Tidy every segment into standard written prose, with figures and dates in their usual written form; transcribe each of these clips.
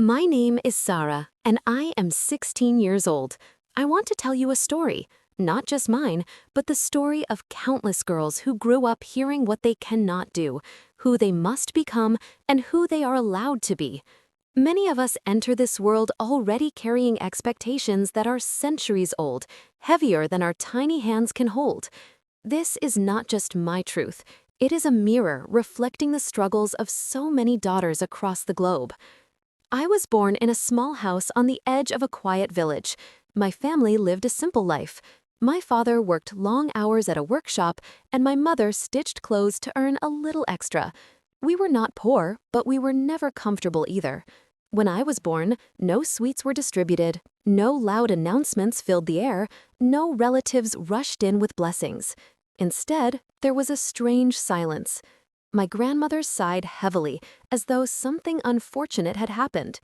My name is Sarah, and I am 16 years old. I want to tell you a story, not just mine, but the story of countless girls who grew up hearing what they cannot do, who they must become, and who they are allowed to be. Many of us enter this world already carrying expectations that are centuries old, heavier than our tiny hands can hold. This is not just my truth. It is a mirror reflecting the struggles of so many daughters across the globe. I was born in a small house on the edge of a quiet village. My family lived a simple life. My father worked long hours at a workshop, and my mother stitched clothes to earn a little extra. We were not poor, but we were never comfortable either. When I was born, no sweets were distributed, no loud announcements filled the air, no relatives rushed in with blessings. Instead, there was a strange silence. My grandmother sighed heavily, as though something unfortunate had happened.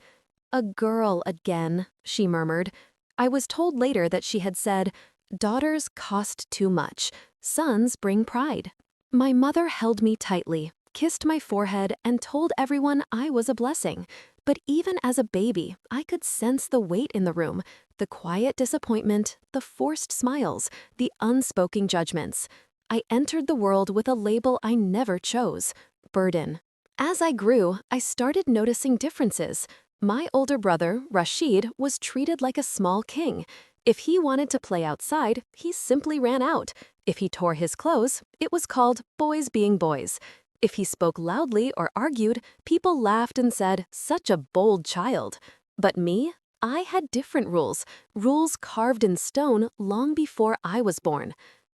"A girl again," she murmured. I was told later that she had said, "Daughters cost too much. Sons bring pride." My mother held me tightly, kissed my forehead, and told everyone I was a blessing. But even as a baby, I could sense the weight in the room, the quiet disappointment, the forced smiles, the unspoken judgments. I entered the world with a label I never chose: burden. As I grew, I started noticing differences. My older brother, Rashid, was treated like a small king. If he wanted to play outside, he simply ran out. If he tore his clothes, it was called boys being boys. If he spoke loudly or argued, people laughed and said, "Such a bold child." But me? I had different rules, rules carved in stone long before I was born.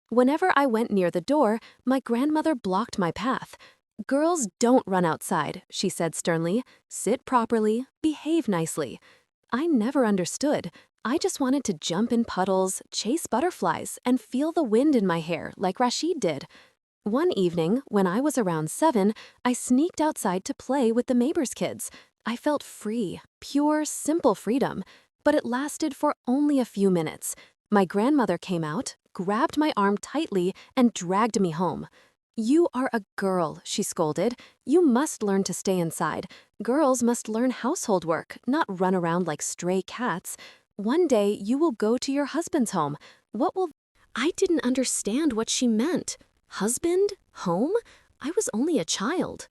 Whenever I went near the door, my grandmother blocked my path. "Girls don't run outside," she said sternly. "Sit properly, behave nicely." I never understood. I just wanted to jump in puddles, chase butterflies, and feel the wind in my hair like Rashid did. One evening, when I was around 7, I sneaked outside to play with the neighbors' kids. I felt free, pure, simple freedom. But it lasted for only a few minutes. My grandmother came out, grabbed my arm tightly, and dragged me home. "You are a girl," she scolded. "You must learn to stay inside. Girls must learn household work, not run around like stray cats. One day you will go to your husband's home. What will—" I didn't understand what she meant. Husband? Home? I was only a child.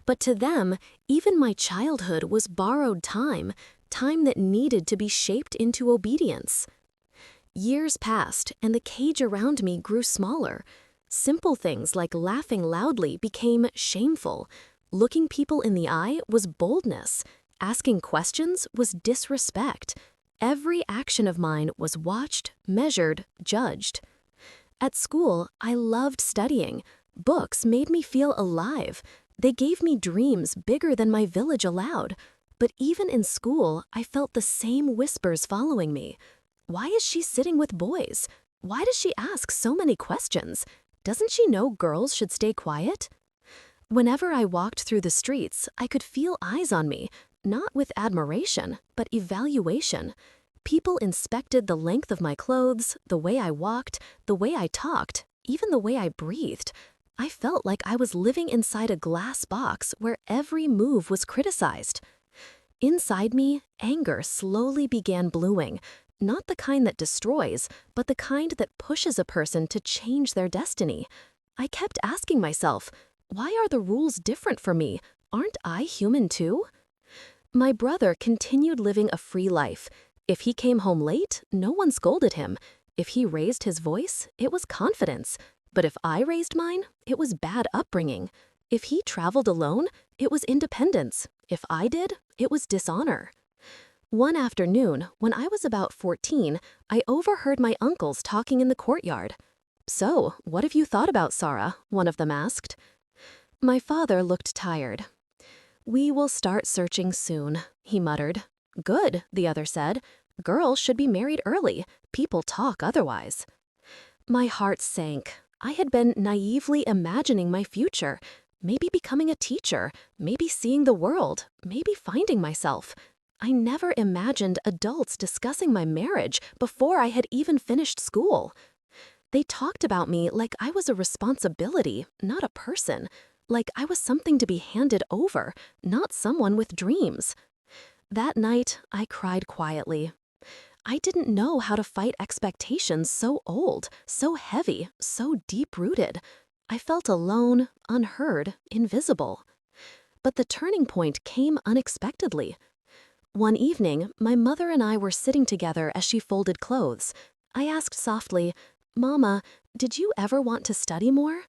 But to them, even my childhood was borrowed time, time that needed to be shaped into obedience. Years passed, and the cage around me grew smaller. Simple things like laughing loudly became shameful. Looking people in the eye was boldness. Asking questions was disrespect. Every action of mine was watched, measured, judged. At school, I loved studying. Books made me feel alive. They gave me dreams bigger than my village allowed. But even in school, I felt the same whispers following me. Why is she sitting with boys? Why does she ask so many questions? Doesn't she know girls should stay quiet? Whenever I walked through the streets, I could feel eyes on me, not with admiration, but evaluation. People inspected the length of my clothes, the way I walked, the way I talked, even the way I breathed. I felt like I was living inside a glass box where every move was criticized. Inside me, anger slowly began brewing. Not the kind that destroys, but the kind that pushes a person to change their destiny. I kept asking myself, why are the rules different for me? Aren't I human too? My brother continued living a free life. If he came home late, no one scolded him. If he raised his voice, it was confidence. But if I raised mine, it was bad upbringing. If he traveled alone, it was independence. If I did, it was dishonor. One afternoon, when I was about 14, I overheard my uncles talking in the courtyard. "So, what have you thought about Sarah?" one of them asked. My father looked tired. "We will start searching soon," he muttered. "Good," the other said. "Girls should be married early. People talk otherwise." My heart sank. I had been naively imagining my future, maybe becoming a teacher, maybe seeing the world, maybe finding myself. I never imagined adults discussing my marriage before I had even finished school. They talked about me like I was a responsibility, not a person, like I was something to be handed over, not someone with dreams. That night, I cried quietly. I didn't know how to fight expectations so old, so heavy, so deep-rooted. I felt alone, unheard, invisible. But the turning point came unexpectedly. One evening, my mother and I were sitting together as she folded clothes. I asked softly, "Mama, did you ever want to study more?"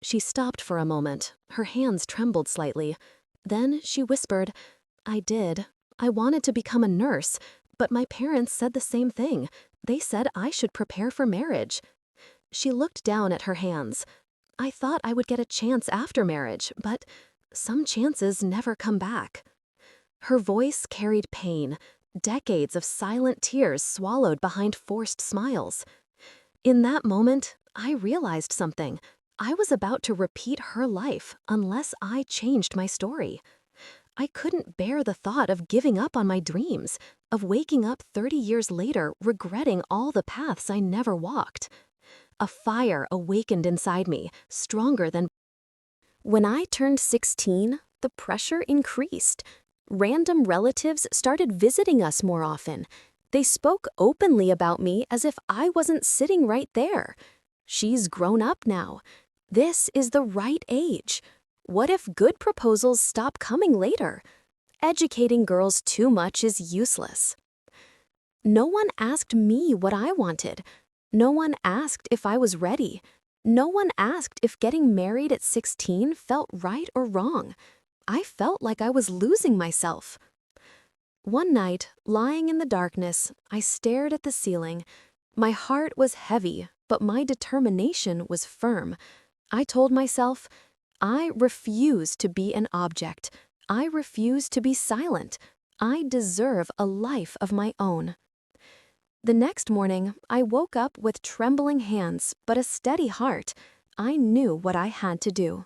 She stopped for a moment. Her hands trembled slightly. Then she whispered, "I did. I wanted to become a nurse, but my parents said the same thing. They said I should prepare for marriage." She looked down at her hands. "I thought I would get a chance after marriage, but some chances never come back." Her voice carried pain, decades of silent tears swallowed behind forced smiles. In that moment, I realized something. I was about to repeat her life unless I changed my story. I couldn't bear the thought of giving up on my dreams, of waking up 30 years later regretting all the paths I never walked. A fire awakened inside me, stronger than. When I turned 16, the pressure increased. Random relatives started visiting us more often. They spoke openly about me as if I wasn't sitting right there. "She's grown up now. This is the right age. What if good proposals stop coming later? Educating girls too much is useless." No one asked me what I wanted. No one asked if I was ready. No one asked if getting married at 16 felt right or wrong. I felt like I was losing myself. One night, lying in the darkness, I stared at the ceiling. My heart was heavy, but my determination was firm. I told myself, I refuse to be an object. I refuse to be silent. I deserve a life of my own. The next morning, I woke up with trembling hands but a steady heart. I knew what I had to do.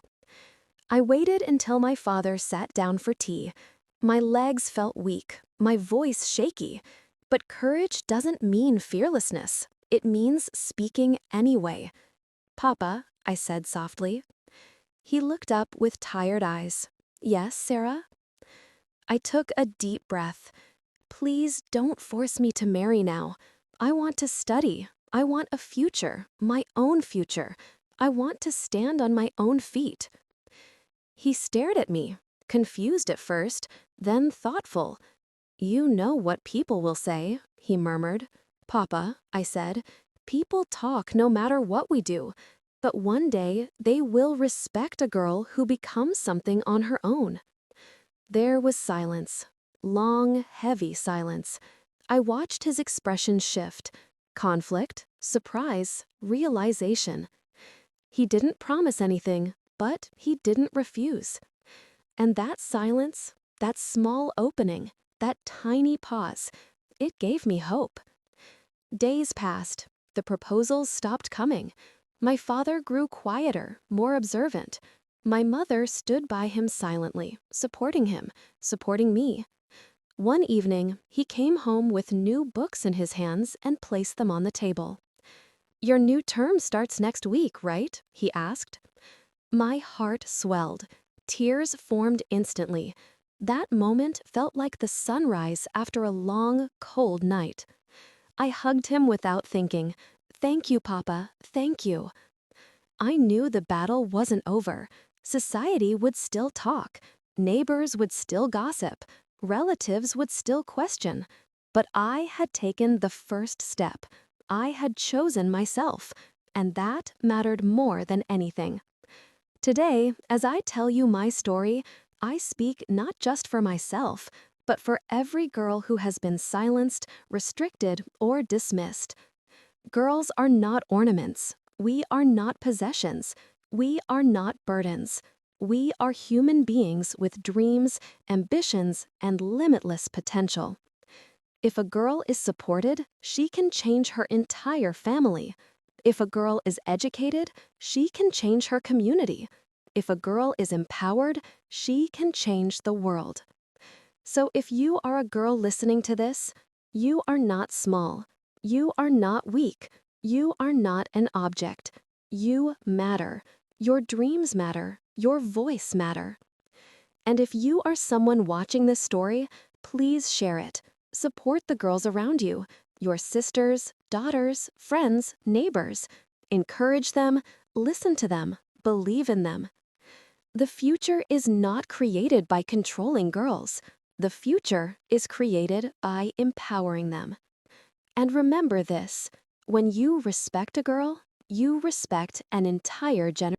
I waited until my father sat down for tea. My legs felt weak, my voice shaky. But courage doesn't mean fearlessness. It means speaking anyway. "Papa," I said softly. He looked up with tired eyes. "Yes, Sarah?" I took a deep breath. "Please don't force me to marry now. I want to study. I want a future, my own future. I want to stand on my own feet." He stared at me, confused at first, then thoughtful. "You know what people will say," he murmured. "Papa," I said, "people talk no matter what we do. But one day, they will respect a girl who becomes something on her own." There was silence. Long, heavy silence. I watched his expression shift. Conflict, surprise, realization. He didn't promise anything, but he didn't refuse. And that silence, that small opening, that tiny pause, it gave me hope. Days passed. The proposals stopped coming. My father grew quieter, more observant. My mother stood by him silently, supporting him, supporting me. One evening, he came home with new books in his hands and placed them on the table. "Your new term starts next week, right?" he asked. My heart swelled. Tears formed instantly. That moment felt like the sunrise after a long, cold night. I hugged him without thinking. "Thank you, Papa. Thank you." I knew the battle wasn't over. Society would still talk. Neighbors would still gossip. Relatives would still question. But I had taken the first step. I had chosen myself. And that mattered more than anything. Today, as I tell you my story, I speak not just for myself, but for every girl who has been silenced, restricted, or dismissed. Girls are not ornaments. We are not possessions. We are not burdens. We are human beings with dreams, ambitions, and limitless potential. If a girl is supported, she can change her entire family. If a girl is educated, she can change her community. If a girl is empowered, she can change the world. So if you are a girl listening to this, you are not small. You are not weak. You are not an object. You matter. Your dreams matter. Your voice matter. And if you are someone watching this story, Please share it. Support the girls around you, your sisters, daughters, friends, neighbors. Encourage them, listen to them, believe in them. The future is not created by controlling girls. The future is created by empowering them. And remember this, when you respect a girl, you respect an entire generation.